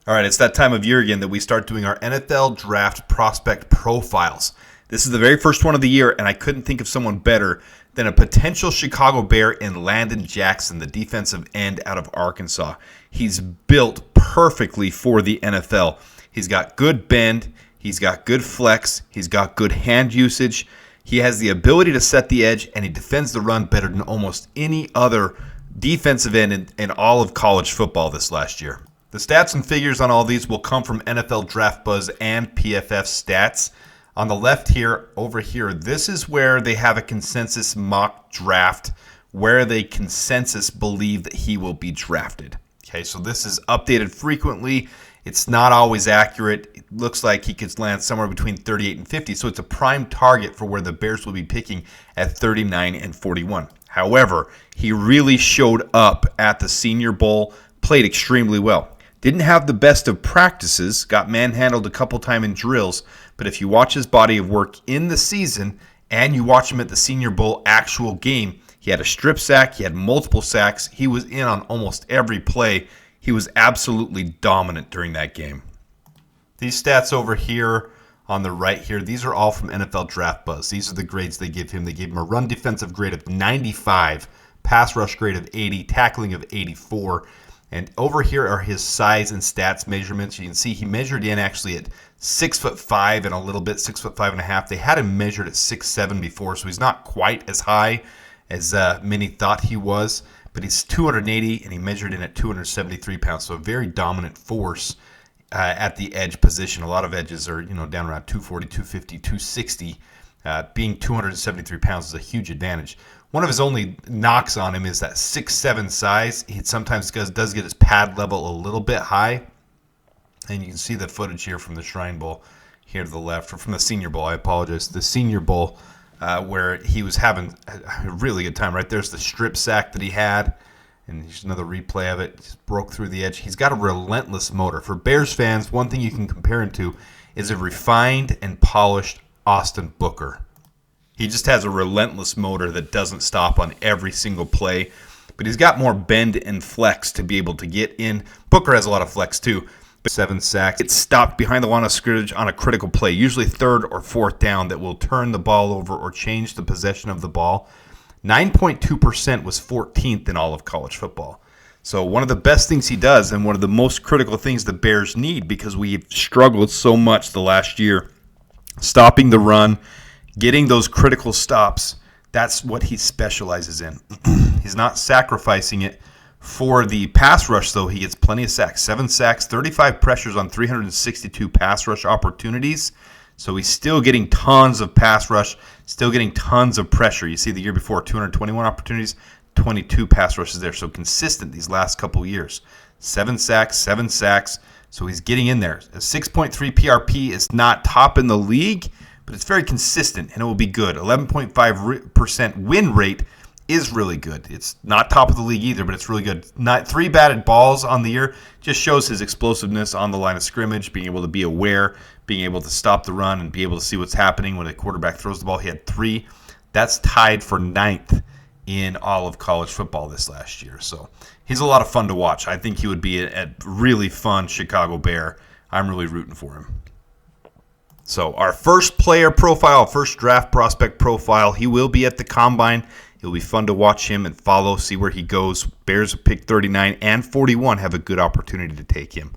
All right, it's that time of year again that we start doing our NFL Draft Prospect Profiles. This is the very first one of the year, and I couldn't think of someone better than a potential Chicago Bear in Landon Jackson, the defensive end out of Arkansas. He's built perfectly for the NFL. He's got good bend, he's got good flex, he's got good hand usage. He has the ability to set the edge, and he defends the run better than almost any other defensive end in all of college football this last year. The stats and figures on all these will come from NFL Draft Buzz and PFF Stats. On the left here, over here, this is where they have a consensus mock draft, where they consensus believe that he will be drafted. Okay, so this is updated frequently. It's not always accurate. It looks like he could land somewhere between 38 and 50, so it's a prime target for where the Bears will be picking at 39 and 41. However, he really showed up at the Senior Bowl, played extremely well. Didn't have the best of practices, got manhandled a couple times in drills, but if you watch his body of work in the season and you watch him at the Senior Bowl actual game, he had a strip sack, he had multiple sacks, he was in on almost every play. He was absolutely dominant during that game. These stats over here on the right here, these are all from NFL Draft Buzz. These are the grades they give him. They gave him a run defensive grade of 95, pass rush grade of 80, tackling of 84. And over here are his size and stats measurements. You can see he measured in actually at 6'5" and a little bit, 6'5.5". They had him measured at 6'7" before, so he's not quite as high as many thought he was. But he's 280, and he measured in at 273 pounds, so a very dominant force at the edge position. A lot of edges are down around 240, 250, 260. Being 273 pounds is a huge advantage. One of his only knocks on him is that 6'7" size. He sometimes does get his pad level a little bit high. And you can see the footage here from the Shrine Bowl here to the left, or from the Senior Bowl, I apologize. The Senior Bowl, where he was having a really good time. Right there's the strip sack that he had. And here's another replay of it. Just broke through the edge. He's got a relentless motor. For Bears fans, one thing you can compare him to is a refined and polished Austin Booker. He just has a relentless motor that doesn't stop on every single play. But he's got more bend and flex to be able to get in. Booker has a lot of flex too. 7 sacks. It's stopped behind the line of scrimmage on a critical play, usually third or fourth down, that will turn the ball over or change the possession of the ball. 9.2% was 14th in all of college football. So one of the best things he does, and one of the most critical things the Bears need, because we've struggled so much the last year, stopping the run, getting those critical stops, that's what he specializes in. He's not sacrificing it for the pass rush, though. He gets plenty of sacks. 7 sacks, 35 pressures on 362 pass rush opportunities. So he's still getting tons of pass rush, still getting tons of pressure. You see the year before, 221 opportunities, 22 pass rushes there. So consistent these last couple years. 7 sacks, 7 sacks. So he's getting in there. A 6.3 PRP is not top in the league, but it's very consistent, and it will be good. 11.5% win rate is really good. It's not top of the league either, but it's really good. Not 3 batted balls on the year. Just shows his explosiveness on the line of scrimmage, being able to be aware, being able to stop the run, and be able to see what's happening when a quarterback throws the ball. He had 3. That's tied for 9th in all of college football this last year. So he's a lot of fun to watch. I think he would be a really fun Chicago Bear. I'm really rooting for him. So our first player profile, first draft prospect profile, he will be at the Combine. It'll be fun to watch him and follow, see where he goes. Bears pick 39 and 41 have a good opportunity to take him.